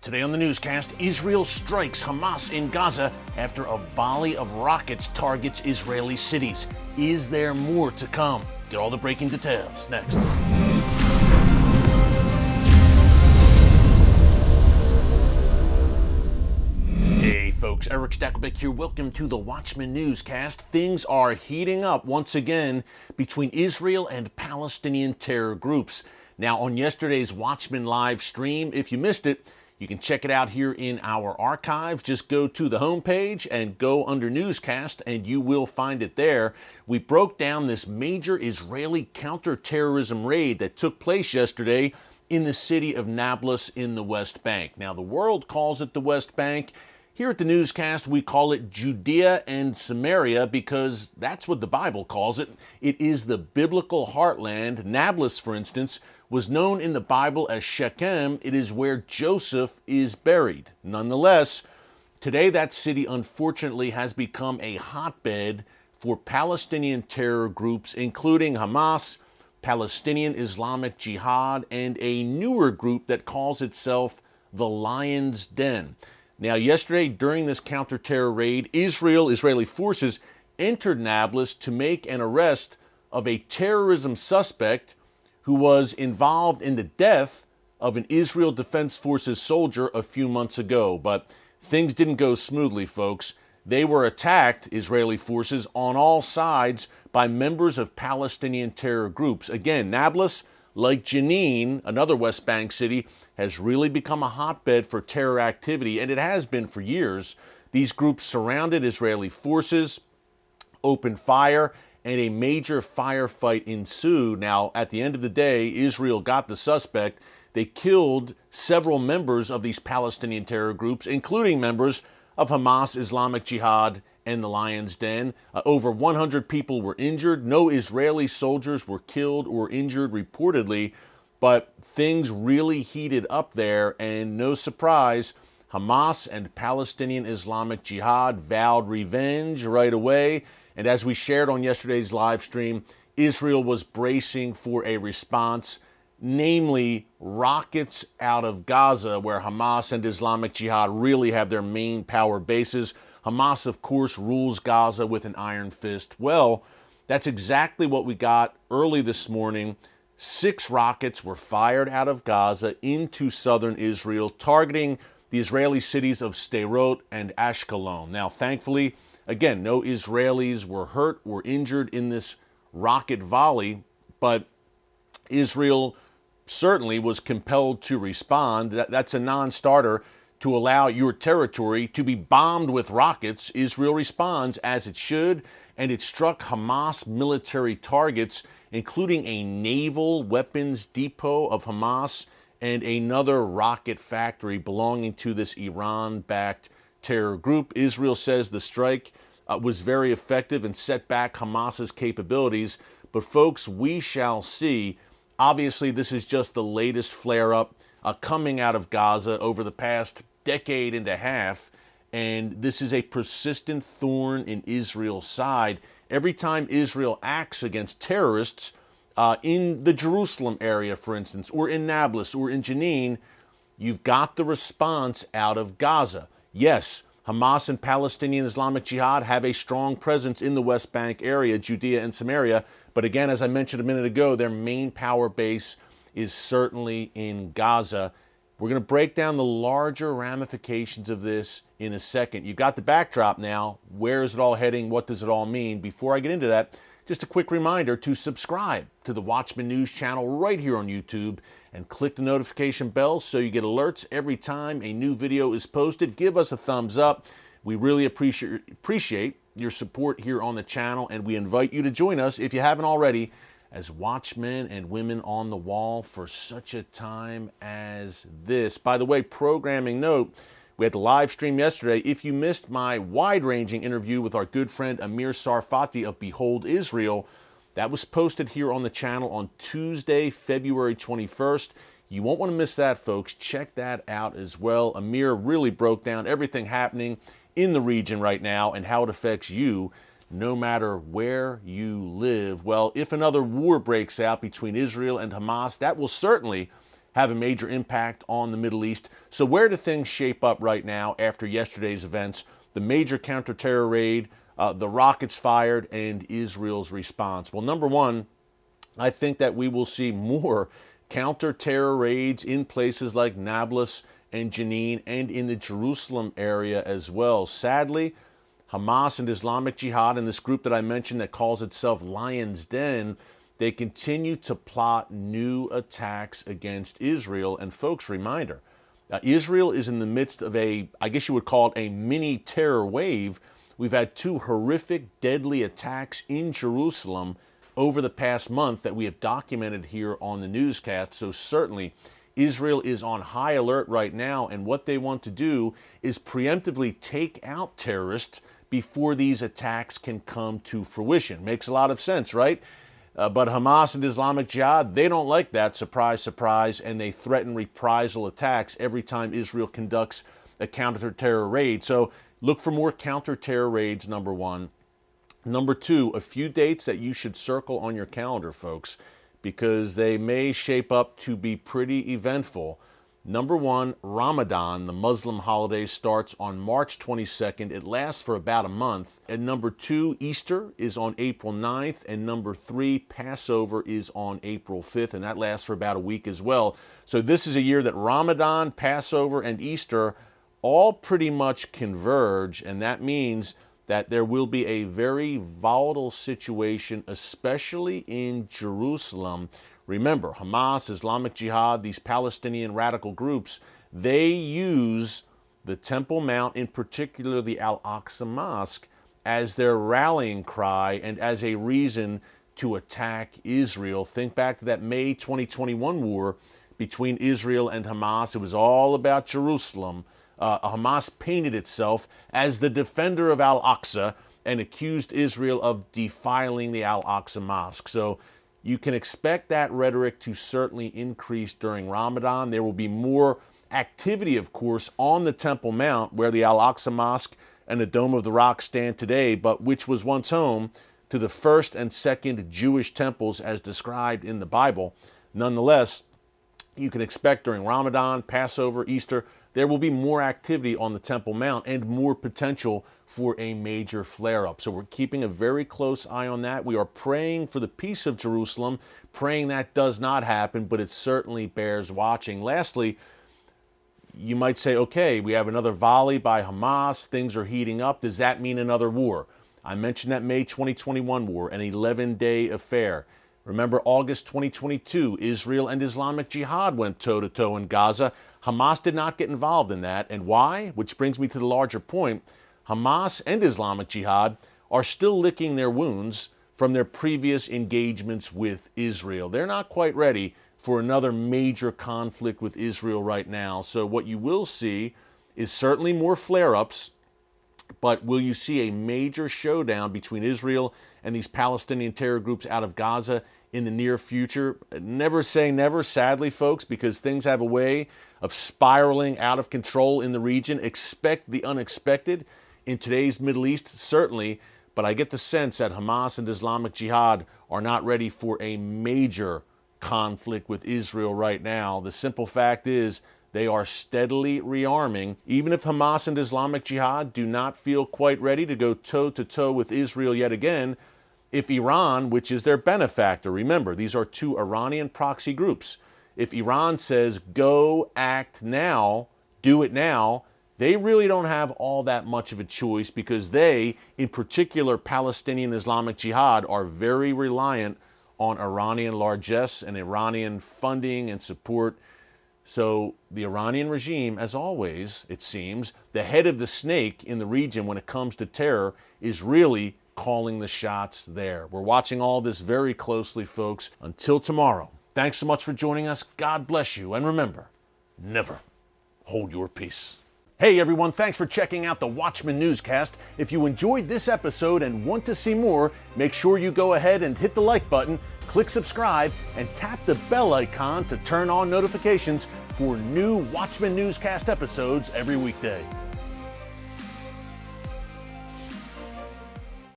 Today on the newscast, Israel strikes Hamas in Gaza after a volley of rockets targets Israeli cities. Is there more to come? Get all the breaking details next. Hey folks, Erick Stakelbeck here. Welcome to the Watchman Newscast. Things are heating up once again between Israel and Palestinian terror groups. Now, on yesterday's Watchman live stream, if you missed it, you can check it out here in our archives. Just go to the homepage and go under newscast and you will find it there. We broke down this major Israeli counter-terrorism raid that took place yesterday in the city of Nablus in the West Bank. Now, the world calls it the West Bank. Here at the newscast, we call it Judea and Samaria because that's what the Bible calls it. It is the biblical heartland. Nablus, for instance, was known in the Bible as Shechem. It is where Joseph is buried. Nonetheless, today that city unfortunately has become a hotbed for Palestinian terror groups, including Hamas, Palestinian Islamic Jihad, and a newer group that calls itself the Lion's Den. Now, yesterday during this counter-terror raid, Israeli forces entered Nablus to make an arrest of a terrorism suspect who was involved in the death of an Israel Defense Forces soldier a few months ago. But things didn't go smoothly, folks. They were attacked, Israeli forces, on all sides by members of Palestinian terror groups. Again, Nablus, like Jenin, another West Bank city, has really become a hotbed for terror activity, and it has been for years. These groups surrounded Israeli forces, opened fire, and a major firefight ensued. Now, at the end of the day, Israel got the suspect. They killed several members of these Palestinian terror groups, including members of Hamas, Islamic Jihad, and the Lion's Den. Over 100 people were injured. No Israeli soldiers were killed or injured reportedly, but things really heated up there, and no surprise, Hamas and Palestinian Islamic Jihad vowed revenge right away. And as we shared on yesterday's live stream, Israel was bracing for a response, namely rockets out of Gaza, where Hamas and Islamic Jihad really have their main power bases. Hamas, of course, rules Gaza with an iron fist. Well, that's exactly what we got early this morning. 6 rockets were fired out of Gaza into southern Israel, targeting the Israeli cities of Sderot and Ashkelon. Now, thankfully, again, no Israelis were hurt or injured in this rocket volley, but Israel certainly was compelled to respond. That's a non-starter to allow your territory to be bombed with rockets. Israel responds as it should, and it struck Hamas military targets, including a naval weapons depot of Hamas and another rocket factory belonging to this Iran-backed terror group. Israel says the strike was very effective and set back Hamas's capabilities. But folks, we shall see. Obviously, this is just the latest flare-up coming out of Gaza over the past decade and a half. And this is a persistent thorn in Israel's side. Every time Israel acts against terrorists in the Jerusalem area, for instance, or in Nablus or in Jenin, you've got the response out of Gaza. Yes, Hamas and Palestinian Islamic Jihad have a strong presence in the West Bank area, Judea and Samaria. But again, as I mentioned a minute ago, their main power base is certainly in Gaza. We're going to break down the larger ramifications of this in a second. You've got the backdrop now. Where is it all heading? What does it all mean? Before I get into that, just a quick reminder to subscribe to the Watchman News channel right here on YouTube and click the notification bell so you get alerts every time a new video is posted. Give us a thumbs up. We really appreciate your support here on the channel, and we invite you to join us, if you haven't already, as watchmen and women on the wall for such a time as this. By the way, programming note, we had the live stream yesterday. If you missed my wide-ranging interview with our good friend Amir Sarfati of Behold Israel, that was posted here on the channel on Tuesday, February 21st. You won't want to miss that, folks. Check that out as well. Amir really broke down everything happening in the region right now and how it affects you no matter where you live. Well, if another war breaks out between Israel and Hamas, that will certainly have a major impact on the Middle East. So where do things shape up right now after yesterday's events? The major counter-terror raid, the rockets fired, and Israel's response. Well, number one, I think that we will see more counter-terror raids in places like Nablus and Jenin and in the Jerusalem area as well. Sadly, Hamas and Islamic Jihad and this group that I mentioned that calls itself Lion's Den, they continue to plot new attacks against Israel. And folks, reminder, Israel is in the midst of I guess you would call it a mini terror wave. We've had two horrific, deadly attacks in Jerusalem over the past month that we have documented here on the newscast. So certainly Israel is on high alert right now, and what they want to do is preemptively take out terrorists before these attacks can come to fruition. Makes a lot of sense, right? But Hamas and Islamic Jihad, they don't like that, surprise, surprise, and they threaten reprisal attacks every time Israel conducts a counter-terror raid. So look for more counter-terror raids, number one. Number two, a few dates that you should circle on your calendar, folks, because they may shape up to be pretty eventful. Number one, Ramadan, the Muslim holiday, starts on March 22nd. It lasts for about a month. And number two, Easter is on April 9th. And number three, Passover is on April 5th. And that lasts for about a week as well. So this is a year that Ramadan, Passover, and Easter all pretty much converge. And that means that there will be a very volatile situation, especially in Jerusalem. Remember, Hamas, Islamic Jihad, these Palestinian radical groups, they use the Temple Mount, in particular the Al-Aqsa Mosque, as their rallying cry and as a reason to attack Israel. Think back to that May 2021 war between Israel and Hamas. It was all about Jerusalem. Hamas painted itself as the defender of Al-Aqsa and accused Israel of defiling the Al-Aqsa Mosque. So you can expect that rhetoric to certainly increase during Ramadan. There will be more activity, of course, on the Temple Mount, where the Al-Aqsa Mosque and the Dome of the Rock stand today, but which was once home to the first and second Jewish temples as described in the Bible. Nonetheless, you can expect during Ramadan, Passover, Easter, there will be more activity on the Temple Mount and more potential for a major flare-up. So we're keeping a very close eye on that. We are praying for the peace of Jerusalem, praying that does not happen, but it certainly bears watching. Lastly, you might say, okay, we have another volley by Hamas, things are heating up. Does that mean another war? I mentioned that May 2021 war, an 11-day affair. Remember August 2022, Israel and Islamic Jihad went toe-to-toe in Gaza. Hamas did not get involved in that. And why? Which brings me to the larger point. Hamas and Islamic Jihad are still licking their wounds from their previous engagements with Israel. They're not quite ready for another major conflict with Israel right now. So what you will see is certainly more flare-ups, but will you see a major showdown between Israel and these Palestinian terror groups out of Gaza in the near future? Never say never, sadly, folks, because things have a way of spiraling out of control in the region. Expect the unexpected in today's Middle East, certainly, but I get the sense that Hamas and Islamic Jihad are not ready for a major conflict with Israel right now. The simple fact is they are steadily rearming. Even if Hamas and Islamic Jihad do not feel quite ready to go toe-to-toe with Israel yet again, if Iran, which is their benefactor, remember, these are two Iranian proxy groups, if Iran says, go act now, do it now, they really don't have all that much of a choice because they, in particular Palestinian Islamic Jihad, are very reliant on Iranian largesse and Iranian funding and support. So the Iranian regime, as always, it seems, the head of the snake in the region when it comes to terror is really calling the shots there. We're watching all this very closely, folks. Until tomorrow, thanks so much for joining us. God bless you. And remember, never hold your peace. Hey everyone, thanks for checking out the Watchman Newscast. If you enjoyed this episode and want to see more, make sure you go ahead and hit the like button, click subscribe, and tap the bell icon to turn on notifications for new Watchman Newscast episodes every weekday.